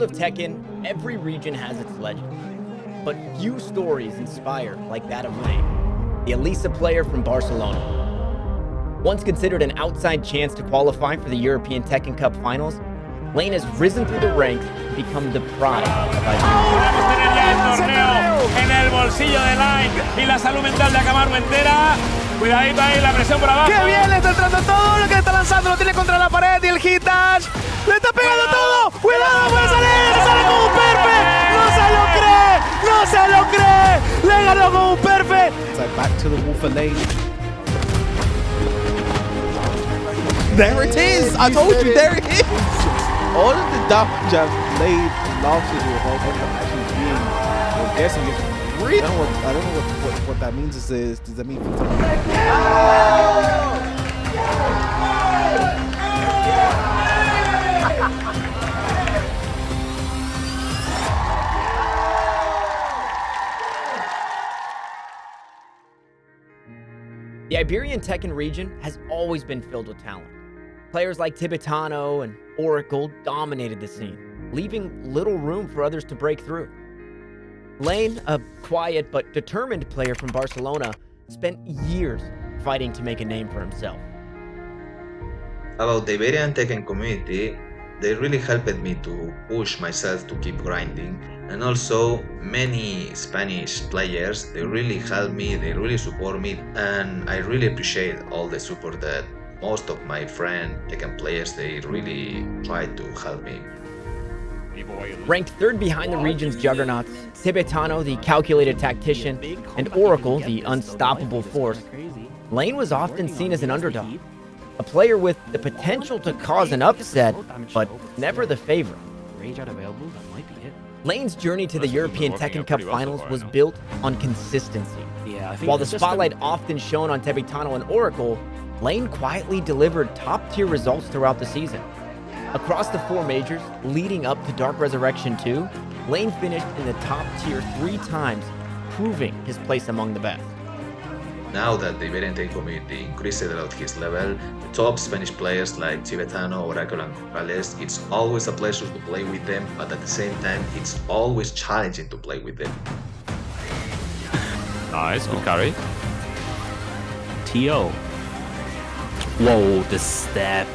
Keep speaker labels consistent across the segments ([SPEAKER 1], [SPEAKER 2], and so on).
[SPEAKER 1] world of Tekken, every region has its legend. But few stories inspire like that of Lain, the Elisa player from Barcelona. Once considered an outside chance to qualify for the European Tekken Cup Finals, Lain has risen through the ranks and become the pride of Iberia.
[SPEAKER 2] Tener ya el torneo en el bolsillo de Lain y la salud mental de Camargo entera. Cuidadito ahí, la presión por abajo.
[SPEAKER 3] ¡Qué bien! Le está entrando todo lo que le está lanzando. Lo tiene contra la pared y el hit dash. ¡Le está pegando todo! ¡Cuidado! ¡Puede salir! ¡Sale con un perfect! ¡No se lo cree! ¡No se lo cree! ¡Le ganó con un perfect!
[SPEAKER 4] So back to the wall for Lain. There it is! I told you, there it is! All of the damage I've laid last year will actually being, I'm guessing it's real. I don't know what that means. Does that mean
[SPEAKER 1] The Iberian Tekken region has always been filled with talent. Players like Tibetano and Oracle dominated the scene, leaving little room for others to break through. Lain, a quiet but determined player from Barcelona, spent years fighting to make a name for himself.
[SPEAKER 5] About the Iberian Tekken community, they really helped me to push myself to keep grinding, and also many Spanish players, they really help me, they really support me, and I really appreciate all the support that most of my friends, Tekken players, they really try to help me.
[SPEAKER 1] Ranked third behind the region's juggernauts, Tibetano, the calculated tactician, and Oracle, the unstoppable force, Lain was often seen as an underdog, a player with the potential to cause an upset, but never the favorite. Lain's journey to the European Tekken Cup Finals was built on consistency. While the spotlight often shone on Tibetano and Oracle, Lain quietly delivered top-tier results throughout the season. Across the 4 majors leading up to Dark Resurrection 2, Lain finished in the top tier 3 times, proving his place among the best.
[SPEAKER 5] Now that the Iberian Tekken community increased a lot his level, the top Spanish players like Tibetano, Oracle and Morales, it's always a pleasure to play with them, but at the same time, it's always challenging to play with them.
[SPEAKER 2] Nice, good carry.
[SPEAKER 6] T.O. Whoa, the step.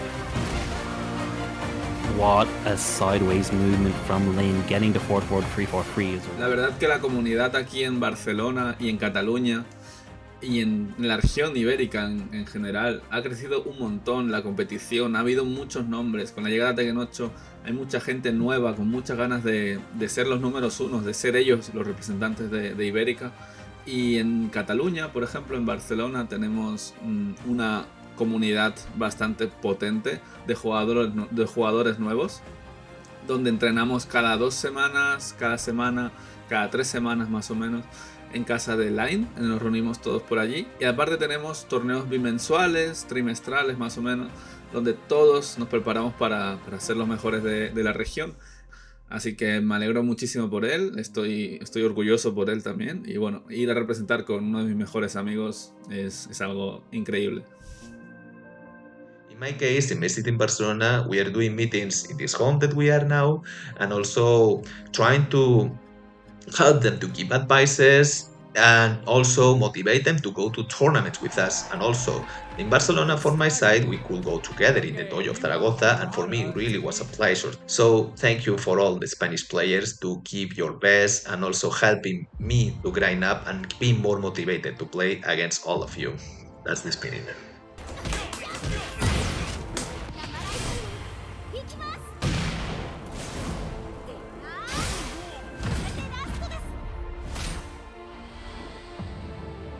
[SPEAKER 6] What a sideways movement from Lain, getting the forward 3-4-3.
[SPEAKER 7] La verdad que la comunidad aquí en Barcelona y en Cataluña y en la región ibérica en general ha crecido un montón. La competición, ha habido muchos nombres. Con la llegada de Tekken 8 hay mucha gente nueva con muchas ganas de ser los números unos, de ser ellos los representantes de Ibérica. Y en Cataluña, por ejemplo, en Barcelona tenemos una comunidad bastante potente de jugadores nuevos, donde entrenamos cada 2 semanas, cada semana, cada 3 semanas más o menos, en casa de Lain, nos reunimos todos por allí, y aparte tenemos torneos bimensuales, trimestrales más o menos, donde todos nos preparamos para ser los mejores de la región. Así que me alegro muchísimo por él, estoy orgulloso por él también, y bueno, ir a representar con uno de mis mejores amigos es algo increíble.
[SPEAKER 5] In my case, in my city in Barcelona, we are doing meetings in this home that we are now, and also trying to help them to give advices and also motivate them to go to tournaments with us. And also in Barcelona, for my side, we could go together in the Dojo of Zaragoza, and for me it really was a pleasure. So thank you for all the Spanish players to give your best and also helping me to grind up and be more motivated to play against all of you. That's the spirit.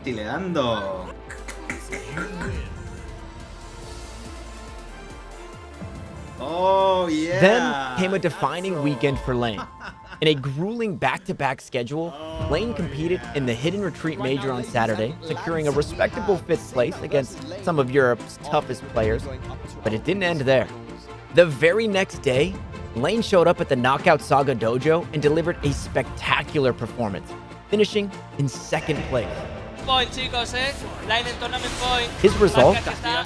[SPEAKER 8] Le dando. Oh yeah.
[SPEAKER 1] Then came a defining weekend for Lain. In a grueling back-to-back schedule, Lain competed in the Hidden Retreat Major on Saturday, securing a respectable 5th place against some of Europe's toughest players, but it didn't end there. The very next day, Lain showed up at the Knockout Saga Dojo and delivered a spectacular performance, finishing in 2nd place.
[SPEAKER 9] Point, chicos, Lain in tournament point.
[SPEAKER 1] His result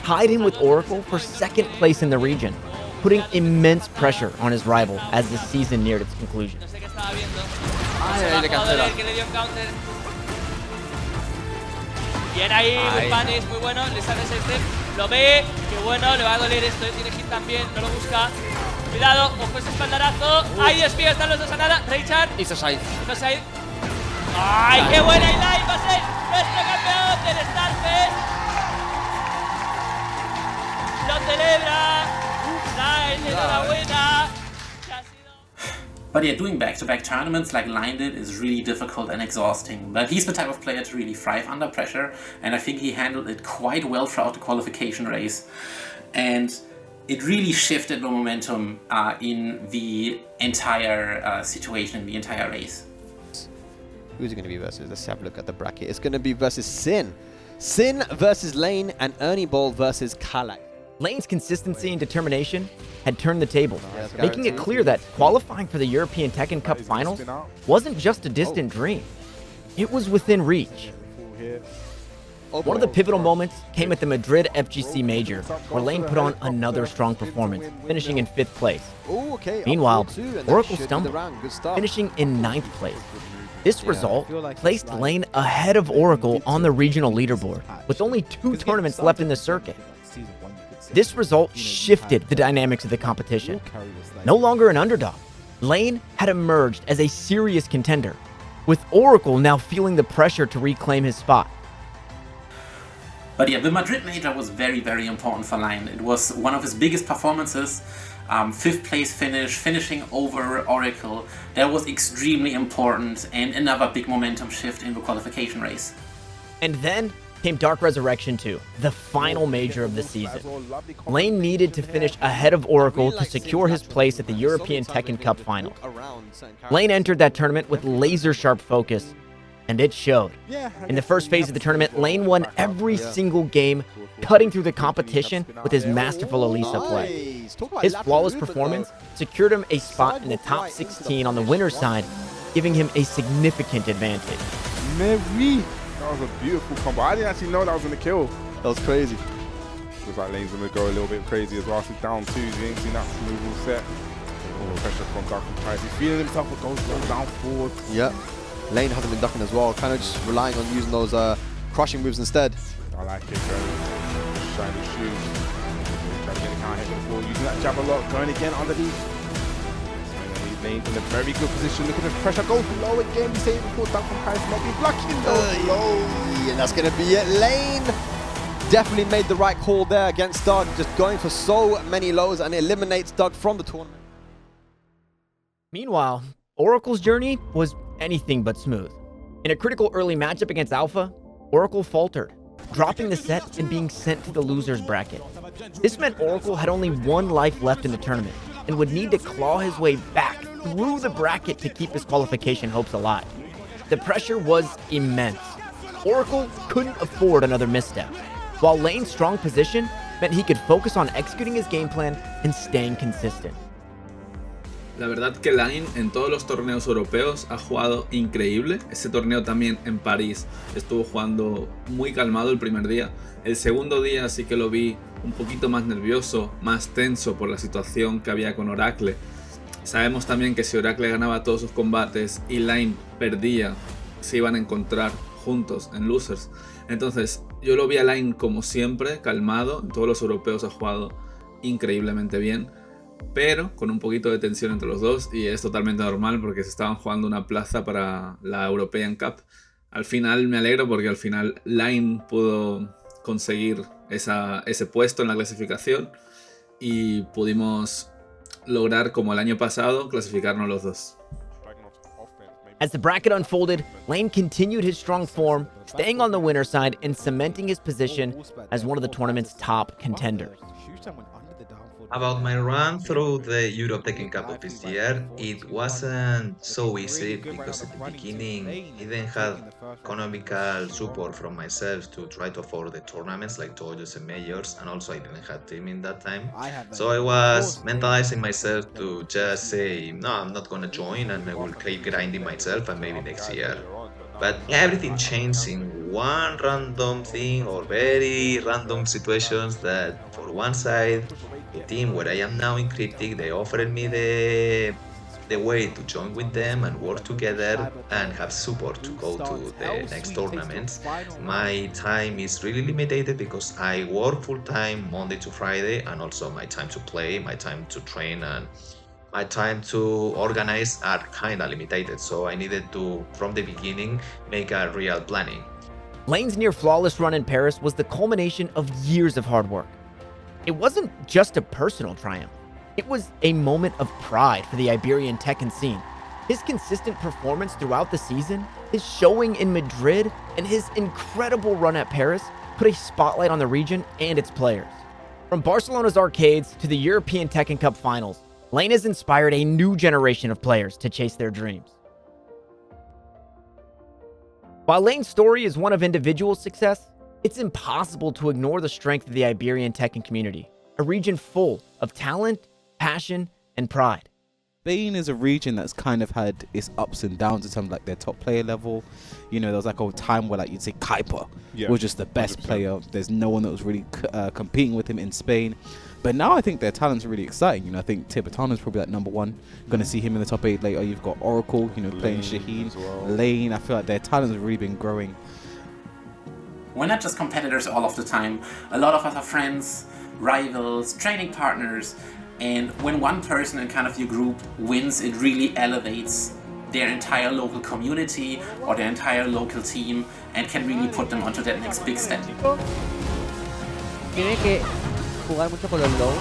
[SPEAKER 1] tied him with Oracle for 2nd place in the region. putting immense pressure on his rival as the season neared its conclusion.
[SPEAKER 9] No sé qué estaba viendo.
[SPEAKER 3] Ay, le cancela.
[SPEAKER 9] Que le dio un counter. Bien ahí, Panis, muy bueno. Le sale ese step. Lo ve. Qué bueno, le va a doler esto. Tiene hit también, no lo busca. Cuidado, ojo ese espaldarazo. Ahí es están los dos a nada. Richard.
[SPEAKER 3] Hizo side.
[SPEAKER 9] Hizo side. ¡Ay, qué buena! Y Lain va a ser nuestro campeón del Starfest. Lo celebra. Lain, enhorabuena.
[SPEAKER 6] But yeah, doing back-to-back tournaments like Lain did is really difficult and exhausting. But he's the type of player to really thrive under pressure, and I think he handled it quite well throughout the qualification race. And it really shifted the momentum in the entire situation, the entire race.
[SPEAKER 4] Who's it going to be versus? Let's have a look at the bracket. It's going to be versus Sin. Sin versus Lain, and Ernie Ball versus Kalak.
[SPEAKER 1] Lain's consistency and determination had turned the tables, making it clear that qualifying for the European Tekken Cup Finals wasn't just a distant dream. It was within reach. One of the pivotal moments came at the Madrid FGC Major, where Lain put on another strong performance, finishing in 5th place. Meanwhile, Oracle stumbled, finishing in 9th place. This result placed Lain ahead of Oracle on the regional leaderboard, with only 2 tournaments left in the circuit. This result shifted the dynamics of the competition. No longer an underdog, Lain had emerged as a serious contender, with Oracle now feeling the pressure to reclaim his spot.
[SPEAKER 6] But yeah, the Madrid Major was very, very important for Lain. It was one of his biggest performances. 5th place finish, finishing over Oracle. That was extremely important, and another big momentum shift in the qualification race.
[SPEAKER 1] And then came Dark Resurrection 2, the final major of the season. Lain needed to finish ahead of Oracle to secure his place at the European Tekken Cup Finals. Lain entered that tournament with laser-sharp focus, and it showed. In the first phase of the tournament, Lain won every single game, cutting through the competition with his masterful Elisa play. His flawless performance secured him a spot in the top 16 on the winner's side, giving him a significant advantage.
[SPEAKER 10] That was a beautiful combo. I didn't actually know that was going to kill.
[SPEAKER 4] That was crazy.
[SPEAKER 10] Looks like Lane's going to go a little bit crazy as well. He's down 2. You ain't seen that smooth all set. Pressure from Dark and Price. He's feeling himself, but goes down forward.
[SPEAKER 4] Yep. Lain hasn't been ducking as well. Kind of just relying on using those crushing moves instead.
[SPEAKER 10] I like it, bro. Shiny shoes. Trying to get a counter hit before. Using that jab a lot. Going again underneath. Lane's in a very good position. Look at the pressure. Goes low again. We say it before. Dark and Price might be blocking
[SPEAKER 4] Low. And that's going to be it. Lain definitely made the right call there against Doug. Just going for so many lows, and eliminates Doug from the tournament.
[SPEAKER 1] Meanwhile, Oracle's journey was anything but smooth. In a critical early matchup against Alpha, Oracle faltered, dropping the set and being sent to the loser's bracket. This meant Oracle had only 1 life left in the tournament and would need to claw his way back through the bracket to keep his qualification hopes alive. The pressure was immense. Oracle couldn't afford another misstep, while Lane's strong position meant he could focus on executing his game plan and staying consistent.
[SPEAKER 7] La verdad que Lain en todos los torneos europeos ha jugado increíble. Ese torneo también en París estuvo jugando muy calmado el primer día. El segundo día sí que lo vi un poquito más nervioso, más tenso por la situación que había con Oracle. Sabemos también que si Oracle ganaba todos sus combates y Lain perdía, se iban a encontrar juntos en losers. Entonces yo lo vi a Lain como siempre, calmado. En todos los europeos ha jugado increíblemente bien, pero con un poquito de tensión entre los dos, y es totalmente normal porque se estaban jugando una plaza para la European Cup. Al final me alegro porque al final Lain pudo conseguir ese puesto en la clasificación y pudimos lograr, como el año pasado, clasificarnos los dos.
[SPEAKER 1] As the bracket unfolded, Lain continued his strong form, staying on the winner's side and cementing his position as one of the tournament's top contenders.
[SPEAKER 5] About my run through the European Tekken Cup of this year, it wasn't so easy because at the beginning I didn't have economical support from myself to try to afford the tournaments like Dojos and Majors, and also I didn't have team in that time. So I was mentalizing myself to just say, no, I'm not gonna join and I will keep grinding myself and maybe next year. But everything changed in one random thing or very random situations that for one side, the team where I am now in Kryptic, they offered me the way to join with them and work together and have support to go to the next tournaments. My time is really limited because I work full time Monday to Friday, and also my time to play, my time to train, and my time to organize are kind of limited. So I needed to, from the beginning, make a real planning.
[SPEAKER 1] Lain's near flawless run in Paris was the culmination of years of hard work. It wasn't just a personal triumph. It was a moment of pride for the Iberian Tekken scene. His consistent performance throughout the season, his showing in Madrid, and his incredible run at Paris put a spotlight on the region and its players. From Barcelona's arcades to the European Tekken Cup Finals, Lain has inspired a new generation of players to chase their dreams. While Lain's story is one of individual success, it's impossible to ignore the strength of the Iberian Tekken community, a region full of talent, passion, and pride.
[SPEAKER 4] Spain is a region that's kind of had its ups and downs in terms of like their top player level. You know, there was like a time where like you'd say Kuiper was just the best
[SPEAKER 10] 100%.
[SPEAKER 4] player. There's no one that was really competing with him in Spain. But now I think their talent's really exciting. You know, I think Tibetano is probably like number one. Going to see him in the top 8 later. You've got Oracle, you know, playing Shaheen,
[SPEAKER 10] as well.
[SPEAKER 4] Lain. I feel like their talent's really been growing.
[SPEAKER 6] We're not just competitors all of the time. A lot of us are friends, rivals, training partners, and when one person in kind of your group wins, it really elevates their entire local community or their entire local team and can really put them onto that next big step.
[SPEAKER 3] Tiene que jugar mucho con los lows.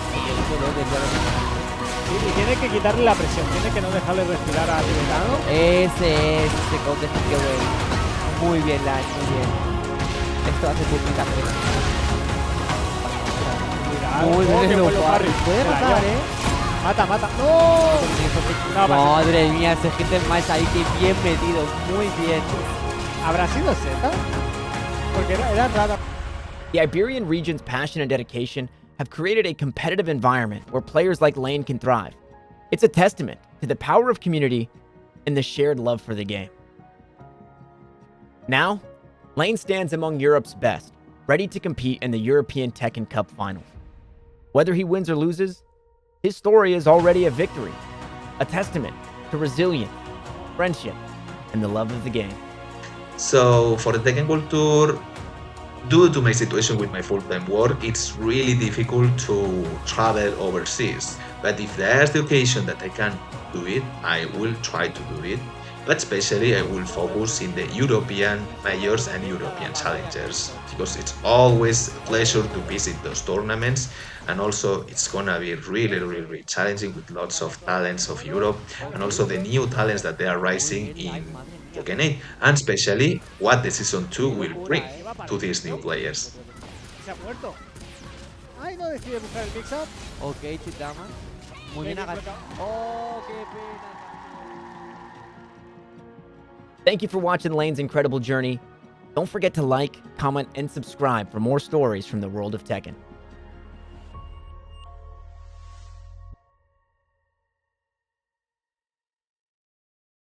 [SPEAKER 3] Y tiene que quitarle la presión, tiene que no dejarle respirar a Tibetano. Ese contest que bueno. Muy bien, Lain, muy bien. Esto hace multitasking. Muy bien, puede matar, Mata. ¡No! Madre mía, ese hit del más ahí, que bien metido, muy bien. ¿Habrá sido Z? Porque era raro.
[SPEAKER 1] The Iberian region's passion and dedication have created a competitive environment where players like Lain can thrive. It's a testament to the power of community and the shared love for the game. Now, Lain stands among Europe's best, ready to compete in the European Tekken Cup Finals. Whether he wins or loses, his story is already a victory, a testament to resilience, friendship, and the love of the game.
[SPEAKER 5] So for the Tekken World Tour, due to my situation with my full-time work, it's really difficult to travel overseas. But if there's the occasion that I can do it, I will try to do it. But especially I will focus in the European Majors and European Challengers, because it's always a pleasure to visit those tournaments, and also it's gonna be really challenging with lots of talents of Europe and also the new talents that they are rising in Tekken 8, and especially what the Season 2 will bring to these new players.
[SPEAKER 3] Se ha muerto. Ay, no decide buscar el mix-up.
[SPEAKER 11] Ok, Chitama. Muy bien acá.
[SPEAKER 3] Oh, qué pena.
[SPEAKER 1] Thank you for watching Lain's incredible journey. Don't forget to like, comment, and subscribe for more stories from the world of Tekken.